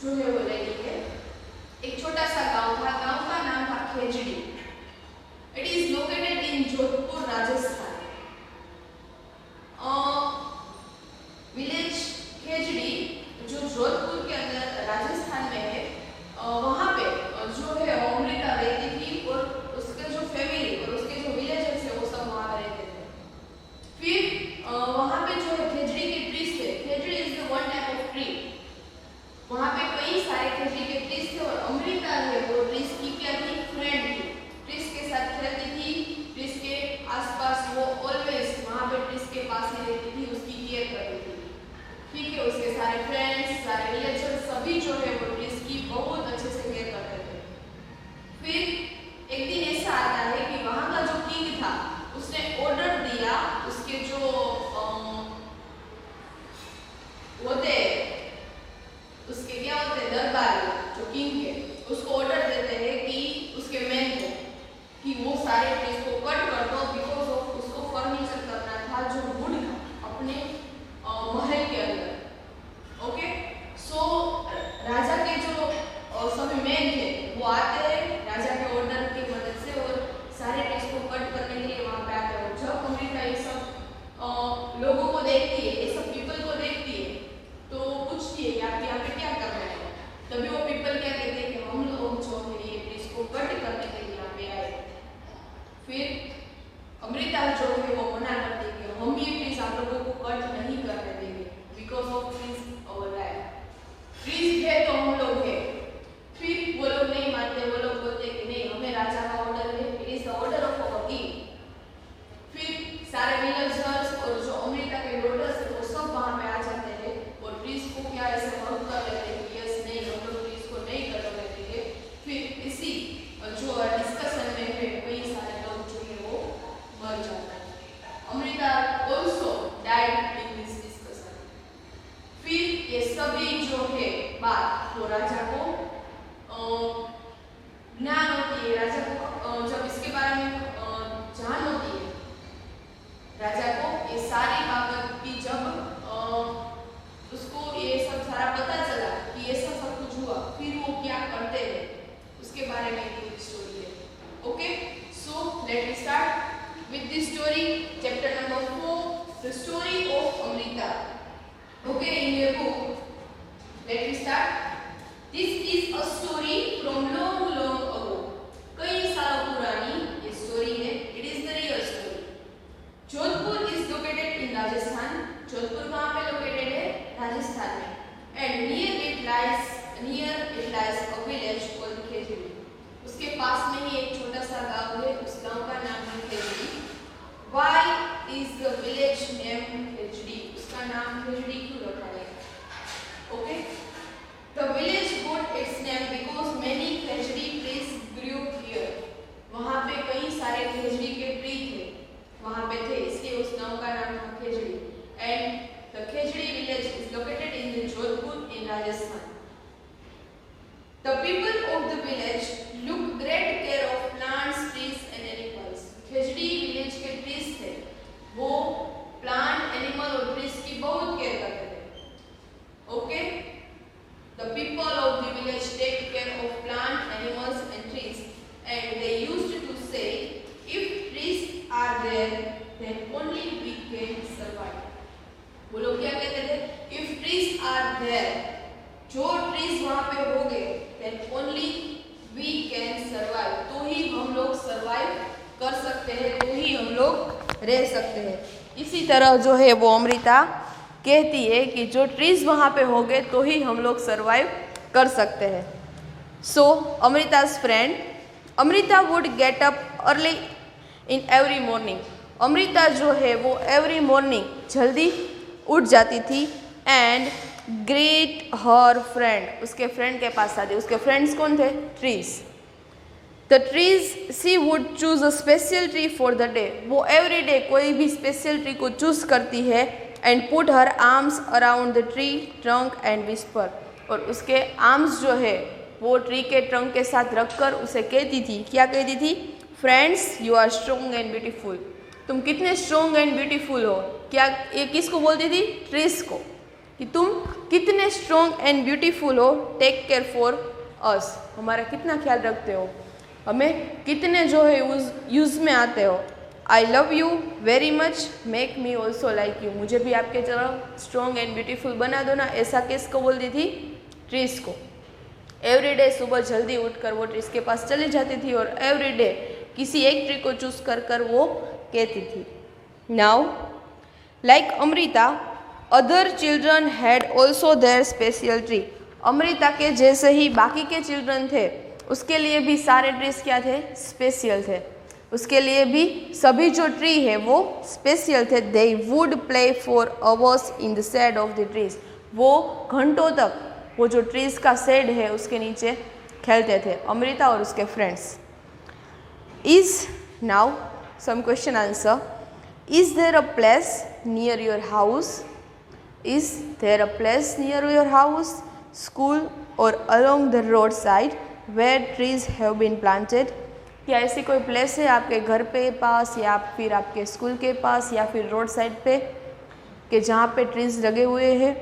जो है वो ले ली है। एक छोटा सा गांव था, गांव का नाम था Khejri. It is located in Jodhpur, Rajasthan. Village Khejri जो जोधपुर के अंदर राजस्थान में है, वहाँ पे जो है अमृता रहती थी और उसके जो फैमिली और उसके जो विलेजर्स है वो सब वहाँ रहते थे। फिर वहाँ पे जो है खेजड़ी के ट्रीज थे। Khejri is the one type of tree. वहाँ पे कई सारे खेजड़ी के ट्रीज थे और अमृता है वो ट्रीज की क्या थी, फ्रेंड थी। ट्रीज के साथ खेलती थी, ट्रीज के आसपास वो ऑलवेज वहाँ पे ट्रीज के पास ही रहती थी, उसकी केयर करती थी। ठीक है, उसके सारे फ्रेंड्स, सारे विलेजर्स सभी जो है वो ट्रीज की बहुत अच्छे से केयर करते थे। फिर एक दिन ऐसा आता है कि वहाँ का जो किंग था उसने ऑर्डर दिया, उसके जो होते उसके क्या होते हैं दरबारी, जो किंग है उसको ऑर्डर देते हैं कि उसके मैन को कि वो सारे ट्रीज को कट कर दो, बिकॉज ऑफ उसको फर्नीचर करना था जो वुड था अपने महल के अंदर। ओके, सो राजा के जो सभी मैन थे वो आते हैं राजा के ऑर्डर की मदद से और सारे ट्रीज को कट करने के लिए वहां पे आते हैं। जब अमृता ये सब लोगों को देखती है, ये सब पीपल को देखती है, तो पूछती है कि आप यहाँ पे क्या कर रहे हैं। तभी वो पीपल क्या कहते हैं कि हम लोग जो है ये ट्रीज को कट करने के लिए यहाँ पे आए। फिर अमृता जो है वो मना करती है कि हम ये ट्रीज आप लोगों को कट नहीं करने देंगे, because of trees our life. Trees है तो हम लोग है। फिर वो लोग नहीं मानते, वो लोग बोलते कि नहीं, हमें राजा का ऑर्डर है, it is the order of our king. फिर सारे विलेजर्स और जो अमृता के डॉटर्स है वो सब वहां पे आ जाते हैं और ट्रीज को क्या ऐसे हक कर लेते हैं कि यस नहीं, हम लोग ट्रीज को नहीं कटने देंगे। फिर इसी जो डिस्कशन में है कई सारे लोग जो है वो मर जाते हैं। Amrita also died in this discussion. फिर ये सभी जो है बात तो राजा को ज्ञान होती है, राजा को जब इसके बारे में जान होती है, राजा को ये सारी बाबत की जब उसको ये सब सारा पता चला कि ये सब कुछ हुआ, फिर वो क्या करते हैं उसके बारे में एक स्टोरी है। Okay, so let me start with this story, chapter number 4, the story of Amrita. Okay, in your book let me start. This is a story from long ago. कई सालों पुरानी ये स्टोरी है। It is the real story. Jodhpur is located in Rajasthan. Jodhpur कहाँ पे located है, राजस्थान में। And near it lies a village called Khejri. उसके पास में ही एक छोटा सा गांव है, उस गांव का नाम है Khejri. Why is the village name Khejri? उसका नाम खेजड़ी क्यों रखा गया? Okay, the village got its name because many khejri trees grew here. वहाँ पे कई सारे खेजड़ी के ट्री थे, वहाँ पे थे, इसलिए उस गांव का नाम था खेजड़ी। And the Khejri village is located in the Jodhpur in Rajasthan. The people of the village look great care of plants, trees and animals. Khejri village के trees थे, वो plant, animal और trees की बहुत केयर करते थे। Okay? The people of the village take care of plant, animals and trees, and they used to say, if trees are there, then only we can survive. वो लोग क्या कहते थे? If trees are there, जो trees वहाँ पे हो गए, then only we can survive. तो ही हम लोग survive कर सकते हैं, तो ही हम लोग रह सकते हैं। इसी तरह जो है वो अमृता कहती है कि जो ट्रीज वहाँ पे हो गए तो ही हम लोग सरवाइव कर सकते हैं। So Amrita's friend, Amrita would get up early in every morning. Amrita जो है वो एवरी मॉर्निंग जल्दी उठ जाती थी एंड ग्रीट हर फ्रेंड, उसके फ्रेंड के पास आती। उसके फ्रेंड्स कौन थे? Trees. The trees she would choose a special tree for the day. वो एवरी डे कोई भी स्पेशल ट्री को चूज करती है and put her arms around the tree trunk and whisper. और उसके आर्म्स जो है वो ट्री के ट्रंक के साथ रखकर उसे कहती थी, क्या कहती थी? Friends, you are strong and beautiful. तुम कितने स्ट्रॉन्ग एंड ब्यूटीफुल हो। क्या ये किसको बोलती थी? ट्रीज को। कि तुम कितने स्ट्रॉन्ग एंड ब्यूटीफुल हो, टेक केयर फॉर अस, हमारा कितना ख्याल रखते हो, हमें कितने जो है यूज़ में आते हो। I love you very much, make me also like you, मुझे भी आपके तरह स्ट्रॉन्ग एंड ब्यूटीफुल बना दो ना, ऐसा किसको बोलती थी? ट्रीज़ को। एवरी डे सुबह जल्दी उठकर वो ट्रीज़ के पास चली जाती थी और एवरी डे किसी एक ट्री को चूज़ कर वो कहती थी। Now like Amrita, other children had also their special tree. Amrita के जैसे ही बाकी के चिल्ड्रन थे, उसके लिए भी सारे ट्रीज क्या थे? स्पेशल थे। उसके लिए भी सभी जो ट्री है वो स्पेशल थे। They would play for hours in the shade of the trees. वो घंटों तक वो जो ट्रीज का शेड है उसके नीचे खेलते थे, अमृता और उसके friends. Is now some question answer. Is there a place near your house? Is there a place near your house, school or along the roadside where trees have been planted? क्या ऐसी कोई प्लेस है आपके घर पे पास या फिर आपके स्कूल के पास या फिर रोड साइड पे कि जहाँ पे ट्रीज लगे हुए हैं?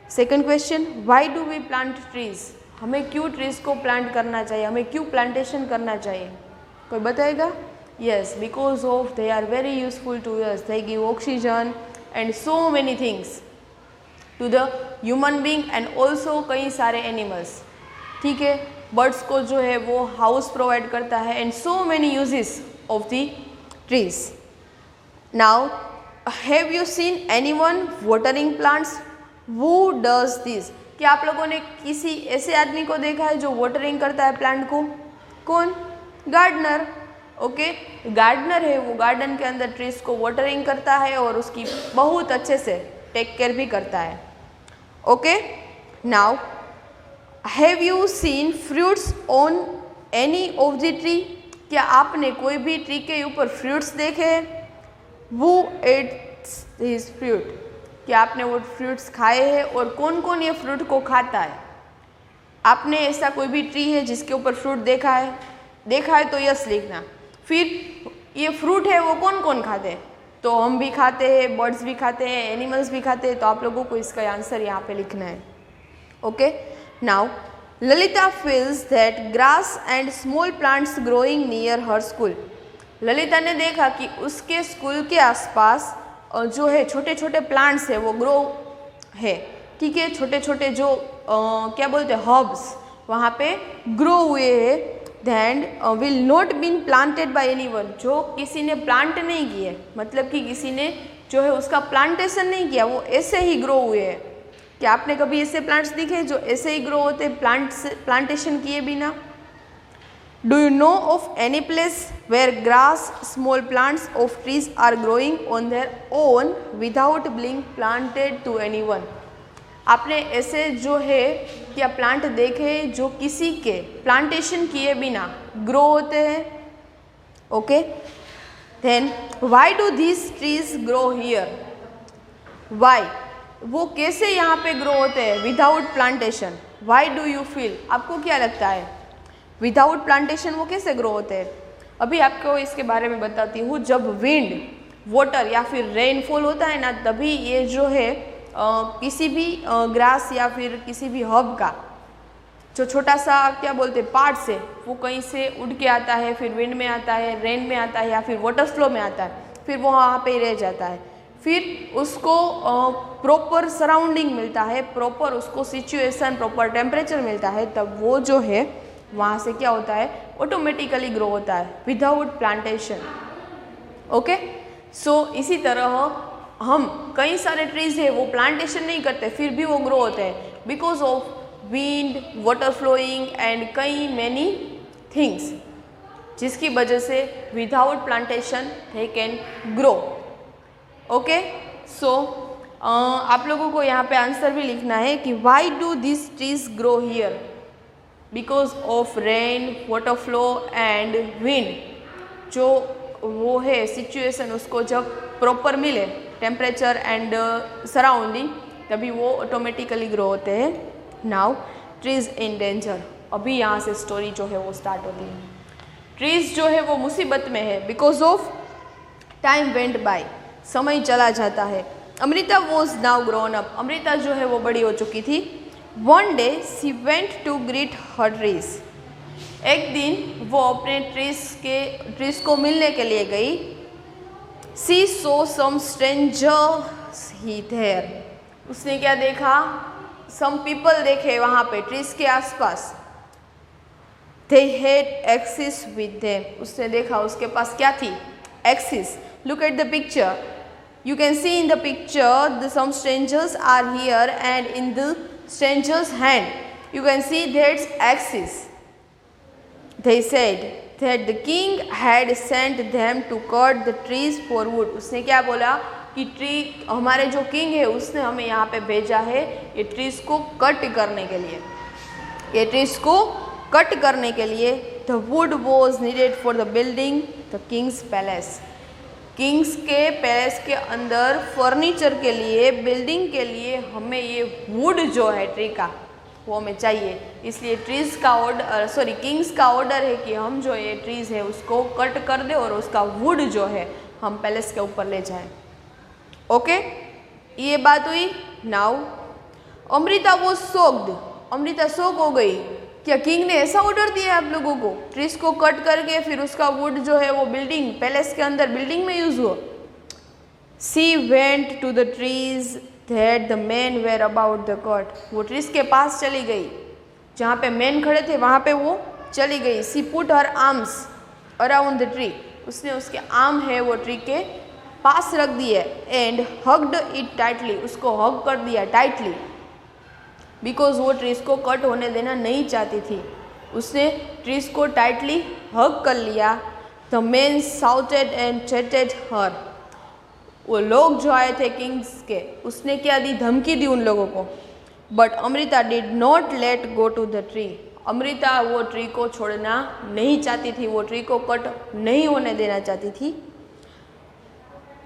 Second question, why do we plant trees? हमें क्यों ट्रीज को प्लांट करना चाहिए, हमें क्यों प्लांटेशन करना चाहिए? कोई बताएगा? Yes, because of they are very useful to us, they give oxygen and so many things to the human being and also कई सारे एनिमल्स। ठीक है, बर्ड्स को जो है वो हाउस प्रोवाइड करता है and so many uses of the trees. Now have you seen anyone watering plants? Who does this? क्या आप लोगों ने किसी ऐसे आदमी को देखा है जो वाटरिंग करता है प्लांट को? कौन? गार्डनर। ओके, गार्डनर है वो गार्डन के अंदर ट्रीज को वाटरिंग करता है और उसकी बहुत अच्छे से टेक केयर भी करता है। Okay, now have you seen fruits on any of the tree? क्या आपने कोई भी ट्री के ऊपर फ्रूट्स देखे हैं? Who eats this fruit? क्या आपने वो फ्रूट्स खाए हैं और कौन कौन ये फ्रूट को खाता है? आपने ऐसा कोई भी ट्री है जिसके ऊपर फ्रूट देखा है? देखा है तो यस लिखना। फिर ये फ्रूट है वो कौन कौन खाते हैं? तो हम भी खाते हैं, बर्ड्स भी खाते हैं, एनिमल्स भी खाते हैं, तो आप लोगों को इसका आंसर यहाँ पे लिखना है। Okay, now Lalita feels that grass and small plants growing near her school. Lalita ने देखा कि उसके स्कूल के आसपास जो है छोटे छोटे प्लांट्स है वो ग्रो है। ठीक है, छोटे छोटे जो क्या बोलते हैं हर्ब्स वहाँ पे ग्रो हुए हैं। Then will not been planted by anyone, जो किसी ने प्लांट नहीं किए, मतलब कि किसी ने जो है उसका प्लांटेशन नहीं किया, वो ऐसे ही ग्रो हुए हैं। क्या आपने कभी ऐसे प्लांट्स दिखे जो ऐसे ही ग्रो होते प्लांटेशन किए बिना? Do you know of any place where grass small plants of trees are growing on their own without being planted to anyone? आपने ऐसे जो है क्या प्लांट देखे जो किसी के प्लांटेशन किए बिना ग्रो होते हैं? Okay, then why do these trees grow here? Why, वो कैसे यहाँ पे ग्रो होते हैं without plantation? Why do you feel? आपको क्या लगता है विदाउट प्लांटेशन वो कैसे ग्रो होते हैं? अभी आपको इसके बारे में बताती हूँ। जब विंड, वाटर या फिर रेनफॉल होता है ना, तभी ये जो है किसी भी ग्रास या फिर किसी भी हर्ब का जो छोटा सा क्या बोलते हैं पार्ट्स है वो कहीं से उड़ के आता है, फिर विंड में आता है, रेन में आता है या फिर वाटर फ्लो में आता है, फिर वो वहाँ पे ही रह जाता है। फिर उसको प्रॉपर सराउंडिंग मिलता है, प्रॉपर उसको सिचुएशन, प्रॉपर टेम्परेचर मिलता है, तब वो जो है वहाँ से क्या होता है ऑटोमेटिकली ग्रो होता है विदाउट प्लांटेशन। ओके, सो इसी तरह हम कई सारे ट्रीज है वो प्लांटेशन नहीं करते फिर भी वो ग्रो होते हैं because of wind, water flowing and कई मैनी थिंग्स, जिसकी वजह से without plantation they can grow. Okay, so आप लोगों को यहाँ पे आंसर भी लिखना है कि why do this trees grow here? Because of rain, water flow and wind. जो वो है सिचुएशन उसको जब प्रॉपर मिले टेम्परेचर एंड सराउंडिंग, तभी वो ऑटोमेटिकली ग्रो होते हैं। Now trees in danger. अभी यहाँ से स्टोरी जो है वो स्टार्ट होती है। ट्रीज जो है वो मुसीबत में है because of time went by, समय चला जाता है। Amrita was now grown up, Amrita जो है वो बड़ी हो चुकी थी। One day she went to greet her trees, एक दिन वो अपने ट्रीज को मिलने के लिए गई। सी सो सम स्ट्रेंजर्स ही देयर, उसने क्या देखा, सम पीपल देखे वहाँ पे ट्रीज के आसपास। They had axes with them, उसने देखा उसके पास क्या थी, axes. Look at the picture. You can see in the picture some strangers are here and in the stranger's hand you can see that's axes. They said that the king had sent them to cut the trees for wood. उसने क्या बोला कि tree, हमारे जो king है उसने हमें यहाँ पे भेजा है ये ट्रीज को कट करने के लिए, ये ट्रीज को कट करने के लिए। The wood was needed for the building the Kings palace, Kings के पैलेस के अंदर फर्नीचर के लिए, बिल्डिंग के लिए हमें ये वुड जो है ट्री का वो हमें चाहिए। इसलिए ट्रीज का ऑर्डर किंग्स का ऑर्डर है कि हम जो ये ट्रीज है उसको कट कर दे और उसका वुड जो है हम पैलेस के ऊपर ले जाएं। ओके, ये बात हुई। नाउ अमृता वो शॉक्ड, अमृता शॉक हो गई, क्या किंग ने ऐसा ऑर्डर दिया आप लोगों को ट्रीज को कट करके फिर उसका वुड जो है वो बिल्डिंग, पैलेस के अंदर बिल्डिंग में यूज हो। She went to the trees that the man were about the cut, वो ट्रीज के पास चली गई जहाँ पे मैन खड़े थे वहाँ पे वो चली गई। She put her arms around the tree, उसने उसके आर्म है वो ट्री के पास रख दिए। एंड हग्ड इट टाइटली, उसको हग कर दिया टाइटली, बिकॉज वो ट्रीज को कट होने देना नहीं चाहती थी, उसने ट्रीज को टाइटली हग कर लिया। The man shouted and chatted her, वो लोग जो आए थे किंग्स के उसने क्या दी, धमकी दी उन लोगों को। But Amrita did not let go to the tree, Amrita वो ट्री को छोड़ना नहीं चाहती थी, वो ट्री को कट नहीं होने देना चाहती थी।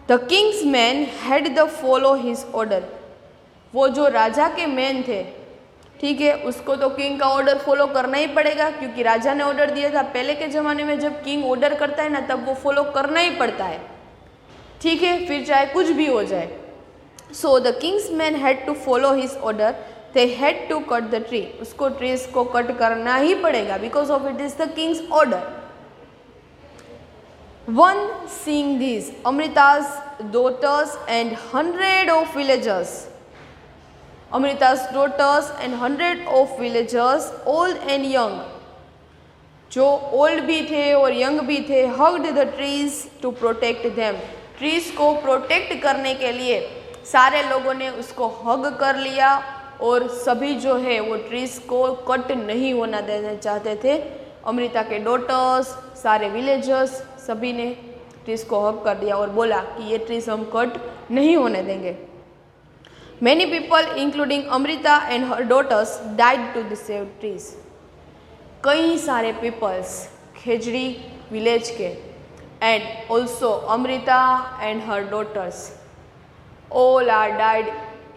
The king's man had the follow his order, वो जो राजा के मैन थे, ठीक है, उसको तो किंग का ऑर्डर फॉलो करना ही पड़ेगा क्योंकि राजा ने ऑर्डर दिया था। पहले के ज़माने में जब किंग ऑर्डर करता है ना तब वो फॉलो करना ही पड़ता है, ठीक है, फिर चाहे कुछ भी हो जाए। So the king's man had to follow his order, they had to cut the tree, उसको ट्रीज को कट करना ही पड़ेगा because of it is the king's order. One seeing this, Amrita's daughters and 100 of villagers, Amrita's daughters and 100 of villagers, old and young, जो old भी थे और young भी थे, hugged the trees to protect them, trees को protect करने के लिए सारे लोगों ने उसको हग कर लिया और सभी जो है वो ट्रीज को कट नहीं होना देना चाहते थे। अमृता के डॉटर्स, सारे विलेजर्स, सभी ने ट्रीज को हग कर दिया और बोला कि ये ट्रीज हम कट नहीं होने देंगे। Many people including Amrita and her daughters died to save trees. कई सारे पीपल्स खेजड़ी विलेज के and also Amrita and her daughters all are died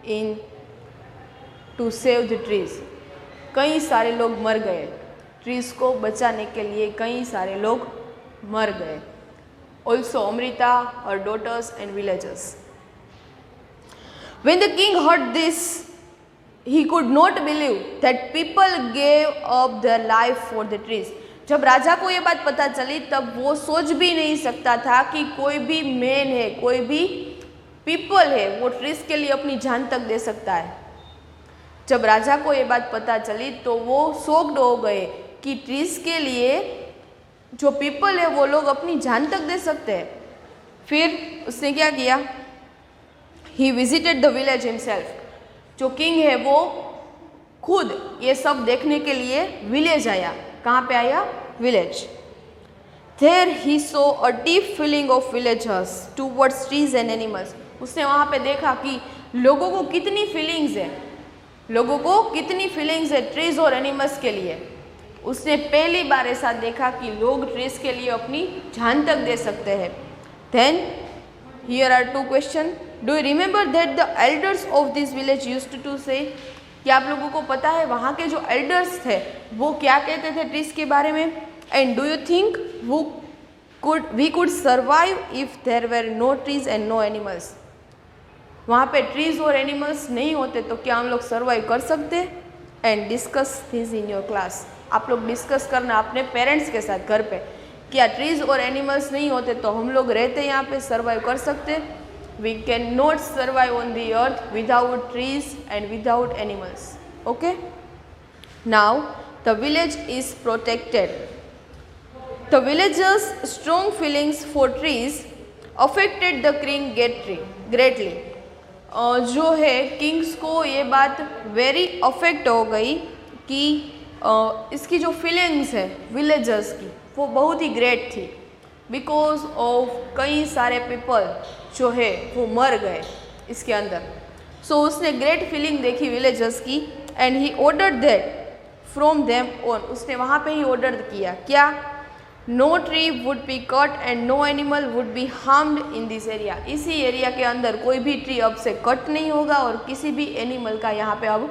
in to save the trees. कई सारे लोग मर गए, ट्रीज को बचाने के लिए कई सारे लोग मर गए। Also Amrita, her daughters and villagers. When the king heard this, he could not believe that people gave up their life for the trees. जब राजा को ये बात पता चली तब वो सोच भी नहीं सकता था कि कोई भी मैन है, कोई भी पीपल है वो ट्रीज के लिए अपनी जान तक दे सकता है। जब राजा को ये बात पता चली तो वो शॉक्ड हो गए कि ट्रीज के लिए जो पीपल है वो लोग अपनी जान तक दे सकते हैं। फिर उसने क्या किया, he visited the village himself, जो किंग है वो खुद ये सब देखने के लिए विलेज आया। कहाँ पे आया, village. There he saw a deep feeling of villagers towards trees and animals, उसने वहाँ पे देखा कि लोगों को कितनी फीलिंग्स है, लोगों को कितनी फीलिंग्स है ट्रीज और एनिमल्स के लिए। उसने पहली बार ऐसा देखा कि लोग ट्रीज के लिए अपनी जान तक दे सकते हैं। Then here are two questions, do you remember that the elders of this village used to say, क्या आप लोगों को पता है वहाँ के जो एल्डर्स थे वो क्या कहते थे ट्रीज के बारे में? And do you think we could survive if there were no trees and no animals, वहाँ पे ट्रीज और एनिमल्स नहीं होते तो क्या हम लोग सर्वाइव कर सकते? And discuss this in your class. आप लोग डिस्कस करना अपने पेरेंट्स के साथ घर पे, क्या ट्रीज और एनिमल्स नहीं होते तो हम लोग रहते यहाँ पे सर्वाइव कर सकते? We can not survive on the earth without trees and without animals. Okay, now the village is protected. The villagers strong feelings for trees affected the king greatly. जो है किंग्स को ये बात वेरी अफेक्ट हो गई कि इसकी जो फीलिंग्स है विलेजर्स की वो बहुत ही ग्रेट थी, बिकॉज ऑफ कई सारे पीपल जो है वो मर गए इसके अंदर। सो उसने ग्रेट फीलिंग देखी विलेजर्स की and he ordered that from them on. उसने वहाँ पे ही ऑर्डर किया क्या? No tree would be cut and no animal would be harmed in this area. इसी एरिया के अंदर कोई भी ट्री अब से कट नहीं होगा और किसी भी एनिमल का यहाँ पे अब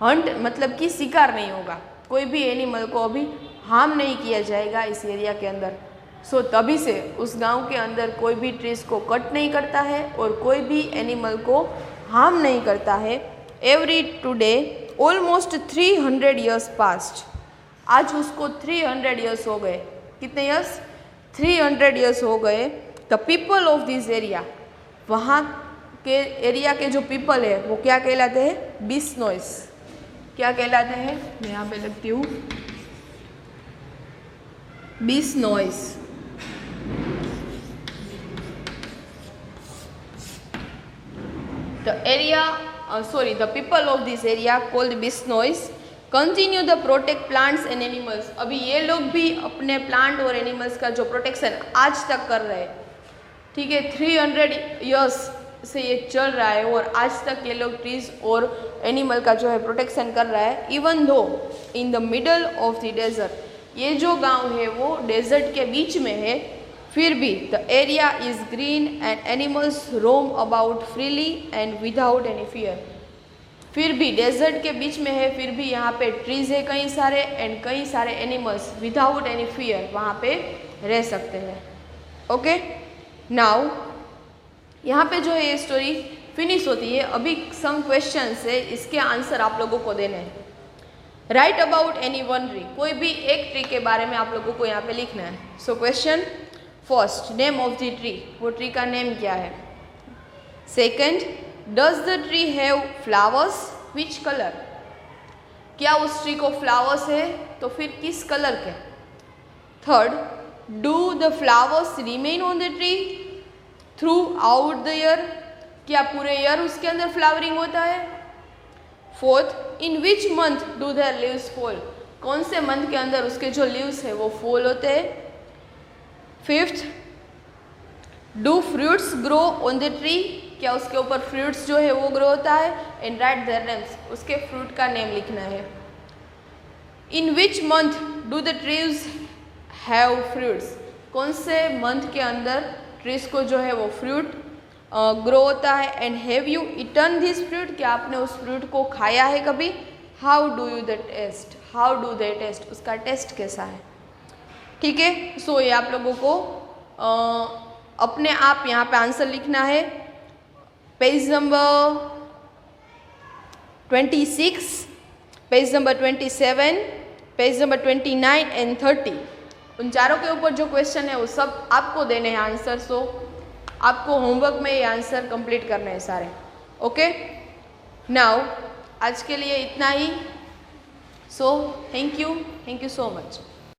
हंट मतलब कि शिकार नहीं होगा, कोई भी एनिमल को अभी हार्म नहीं किया जाएगा इस एरिया के अंदर। सो तभी से उस गांव के अंदर कोई भी ट्रीज को कट नहीं करता है और कोई भी एनिमल को हार्म नहीं करता है। Every today almost 300 years past. आज उसको 300 ईयर्स हो गए। कितने ईयर्स? 300 ईयर्स हो गए। The people of this area, वहाँ के एरिया के जो पीपल है वो क्या कहलाते हैं? बिश्नोइस। क्या कहलाते हैं? मैं यहाँ पे लिखती हूँ बिश्नोइस। the people of this area called Bishnois continue the protect plants and animals। अभी ये लोग भी अपने प्लांट और एनिमल्स का जो प्रोटेक्शन आज तक कर रहे हैं, ठीक है, 300 ईयर्स से ये चल रहा है और आज तक ये लोग ट्रीज और एनिमल का जो है प्रोटेक्शन कर रहा है। Even though in the middle of the desert, ये जो गांव है वो डेजर्ट के बीच में है, फिर भी the area is green and animals roam about freely and without any fear. फिर भी डेजर्ट के बीच में है, फिर भी यहाँ पे ट्रीज है कई सारे एंड कई सारे एनिमल्स विदाउट एनी फियर वहाँ पे रह सकते हैं। ओके, नाउ यहाँ पे जो है ये स्टोरी फिनिश होती है। अभी सम क्वेश्चंस है, इसके आंसर आप लोगों को देने हैं। Right about any one tree, कोई भी एक ट्री के बारे में आप लोगों को यहाँ पे लिखना है। So question first, name of the tree, वो ट्री का नेम क्या है। Second, does the tree have flowers, which colour, क्या उस ट्री को फ्लावर्स है तो फिर किस कलर के। Third, do the flowers remain on the tree through out the year, क्या पूरे ईयर उसके अंदर फ्लावरिंग होता है। Fourth, in which month do their leaves fall, कौन से मंथ के अंदर उसके जो लीव्स है वो फॉल होते हैं। Fifth, do fruits grow on the tree, क्या उसके ऊपर फ्रूट्स जो है वो ग्रो होता है। एंड राइट देयर नेम्स, उसके फ्रूट का नेम लिखना है। In which month do the trees have fruits, कौन से मंथ के अंदर ट्रीज को जो है वो फ्रूट ग्रो होता है। And have you eaten this fruit, क्या आपने उस फ्रूट को खाया है कभी। How do you the taste, how do they taste, उसका टेस्ट कैसा है। ठीक है, सो ये आप लोगों को अपने आप यहाँ पे आंसर लिखना है। Page number 26, page number 27, page number 29 and 30, उन चारों के ऊपर जो क्वेश्चन है वो सब आपको देने हैं आंसर। सो आपको होमवर्क में ये आंसर कंप्लीट करने हैं सारे। ओके, नाउ आज के लिए इतना ही। So thank you so much.